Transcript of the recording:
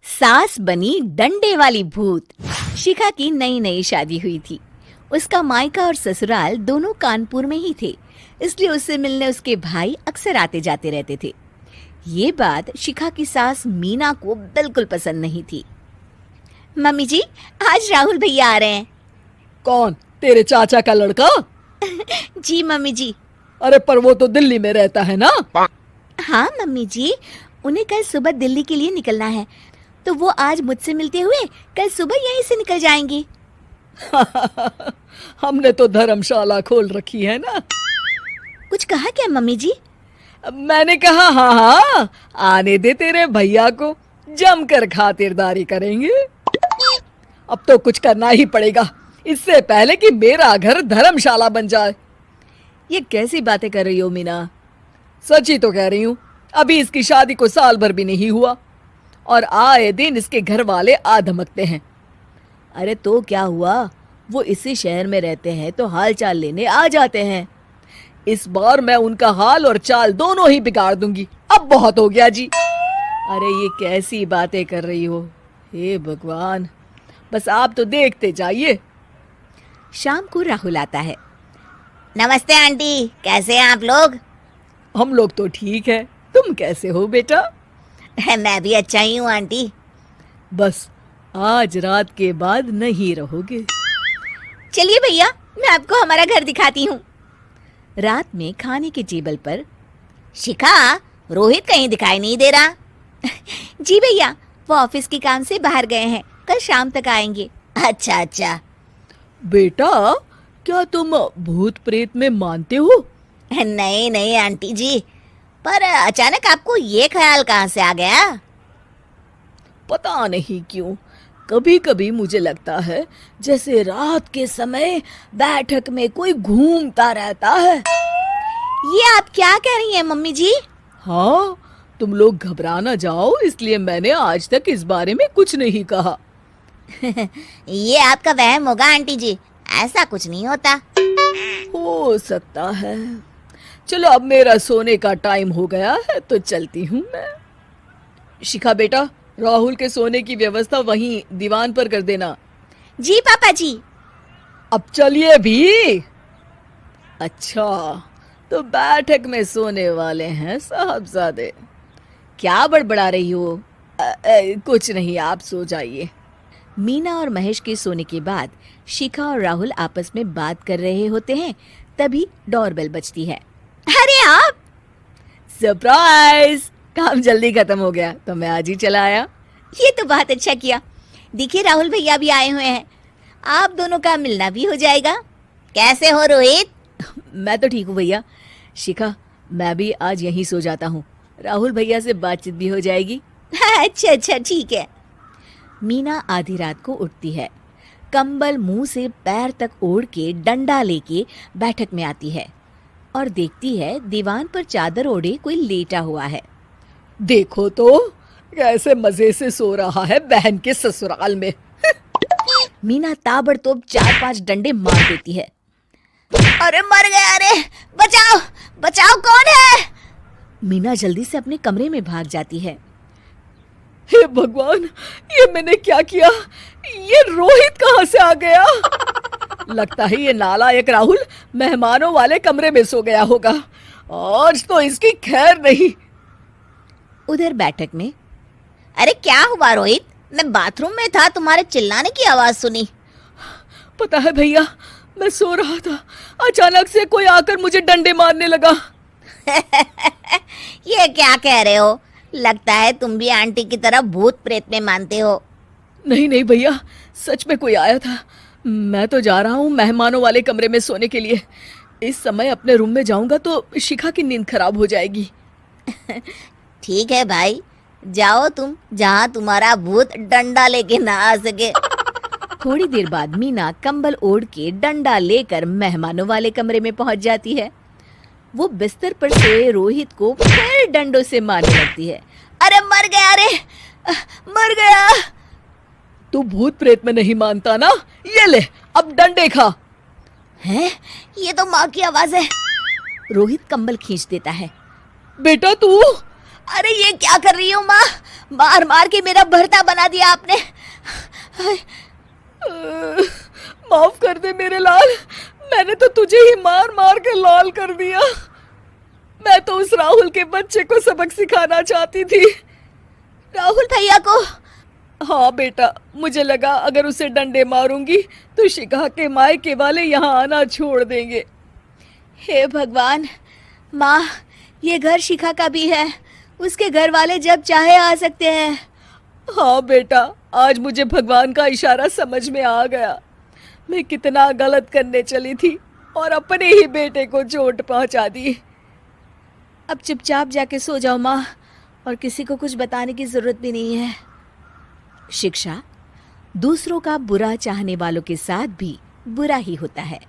सास बनी डंडे वाली भूत। शिखा की नई नई शादी हुई थी। उसका मायका और ससुराल दोनों कानपुर में ही थे, इसलिए उससे मिलने उसके भाई अक्सर आते जाते रहते थे। ये बात शिखा की सास मीना को बिल्कुल पसंद नहीं थी। मम्मी जी, आज राहुल भैया आ रहे हैं। कौन? तेरे चाचा का लड़का? जी मम्मी जी। अरे पर वो तो दिल्ली में रहता है ना। हाँ मम्मी जी, उन्हें कल सुबह दिल्ली के लिए निकलना है, तो वो आज मुझसे मिलते हुए कल सुबह यहीं से निकल जाएंगी। हमने तो धर्मशाला खोल रखी है ना। कुछ कहा क्या मम्मी जी? मैंने कहा हाँ हाँ, आने दे तेरे भैया को, जमकर खातिरदारी करेंगे। अब तो कुछ करना ही पड़ेगा, इससे पहले कि मेरा घर धर्मशाला बन जाए। ये कैसी बातें कर रही हो मीना? सच ही तो कह रही हूँ। अभी इसकी शादी को साल भर भी नहीं हुआ और आए दिन इसके घर वाले आ धमकते हैं। अरे तो क्या हुआ, वो इसी शहर में रहते हैं तो हाल चाल लेने आ जाते हैं। इस बार मैं उनका हाल और चाल दोनों ही बिगाड़ दूंगी। अब बहुत हो गया जी। अरे ये कैसी बातें कर रही हो, हे भगवान। बस आप तो देखते जाइए। शाम को राहुल आता है। नमस्ते आंटी, कैसे हैं आप लोग? हम लोग तो ठीक है, तुम कैसे हो बेटा? मैं भी अच्छा ही हूँ आंटी। बस आज रात के बाद नहीं रहोगे। चलिए भैया, मैं आपको हमारा घर दिखाती हूँ। रात में खाने के टेबल पर शिखा, रोहित कहीं दिखाई नहीं दे रहा। जी भैया, वो ऑफिस के काम से बाहर गए हैं, कल शाम तक आएंगे। अच्छा अच्छा। बेटा, क्या तुम भूत प्रेत में मानते हो? नहीं नहीं आंटी जी, पर अचानक आपको ये ख्याल कहाँ से आ गया? पता नहीं क्यों, कभी कभी मुझे लगता है जैसे रात के समय बैठक में कोई घूमता रहता है। ये आप क्या कह रही हैं मम्मी जी? हाँ, तुम लोग घबरा ना जाओ, इसलिए मैंने आज तक इस बारे में कुछ नहीं कहा। ये आपका वहम होगा आंटी जी, ऐसा कुछ नहीं होता। हो सकता है। चलो अब मेरा सोने का टाइम हो गया है तो चलती हूँ मैं। शिखा बेटा, राहुल के सोने की व्यवस्था वहीं दीवान पर कर देना। जी पापा जी। अब चलिए भी। अच्छा, तो बैठक में सोने वाले हैं साहबजादे। क्या बड़बड़ा रही हो? कुछ नहीं, आप सो जाइए। मीना और महेश के सोने के बाद शिखा और राहुल आपस में बात कर रहे होते हैं, तभी डोरबेल बजती है। अरे आप! सरप्राइज! काम जल्दी खत्म हो गया तो मैं आज ही चला आया। ये तो बहुत अच्छा किया। देखिए राहुल भैया भी आए हुए हैं, आप दोनों का मिलना भी हो जाएगा। कैसे हो रोहित? मैं तो ठीक हूँ भैया। शिखा, मैं भी आज यहीं सो जाता हूँ, राहुल भैया से बातचीत भी हो जाएगी। अच्छा अच्छा ठीक है। मीना आधी रात को उठती है, कंबल मुंह से पैर तक ओढ़ के डंडा लेके बैठक में आती है और देखती है दीवान पर चादर ओढ़े कोई लेटा हुआ है। देखो तो कैसे मजे से सो रहा है बहन के ससुराल में। मीना ताबड़तोड़ 4-5 डंडे मार देती है। अरे मर गया, अरे बचाओ बचाओ, कौन है? मीना जल्दी से अपने कमरे में भाग जाती है। हे भगवान, ये मैंने क्या किया? ये रोहित कहाँ से आ गया? लगता है ये नालायक राहुल मेहमानों वाले कमरे में सो गया होगा। आज तो इसकी खैर नहीं। उधर बैठक में, अरे क्या हुआ रोहित? मैं बाथरूम में था, तुम्हारे चिल्लाने की आवाज सुनी। पता है भैया, मैं सो रहा था, अचानक से कोई आकर मुझे डंडे मारने लगा। ये क्या कह रहे हो? लगता है तुम भी आंटी की तरह भूत प्रेत में मानते हो। नहीं नहीं भैया, सच में कोई आया था। मैं तो जा रहा हूँ मेहमानों वाले कमरे में सोने के लिए। इस समय अपने रूम में जाऊंगा तो शिखा की नींद खराब हो जाएगी। ठीक है भाई, जाओ तुम, जहाँ तुम्हारा भूत डंडा लेके ना आ सके। थोड़ी देर बाद मीना कंबल ओढ़ के डंडा लेकर मेहमानों वाले कमरे में पहुंच जाती है। वो बिस्तर पर सोए रोहित को फिर डंडों से मारने लगती है। अरे मर गया, अरे मर गया। तू भूत प्रेत में नहीं मानता ना? ये ले, अब डंडे खा। हैं? ये तो माँ की आवाज है। रोहित कंबल खींच देता है। बेटा तू! अरे ये क्या कर रही हो माँ? मार मार के मेरा भरता बना दिया आपने। माफ कर दे मेरे लाल, मैंने तो तुझे ही मार मार के लाल कर दिया। मैं तो उस राहुल के बच्चे को सबक सिखाना चाहती थी। राहुल भैया को? हाँ बेटा, मुझे लगा अगर उसे डंडे मारूंगी तो शिखा के मायके वाले यहाँ आना छोड़ देंगे। हे भगवान, माँ ये घर शिखा का भी है, उसके घर वाले जब चाहे आ सकते हैं। हाँ बेटा, आज मुझे भगवान का इशारा समझ में आ गया। मैं कितना गलत करने चली थी और अपने ही बेटे को चोट पहुंचा दी। अब चुपचाप जाके सो जाओ माँ, और किसी को कुछ बताने की जरूरत भी नहीं है। शिक्षा दूसरों का बुरा चाहने वालों के साथ भी बुरा ही होता है।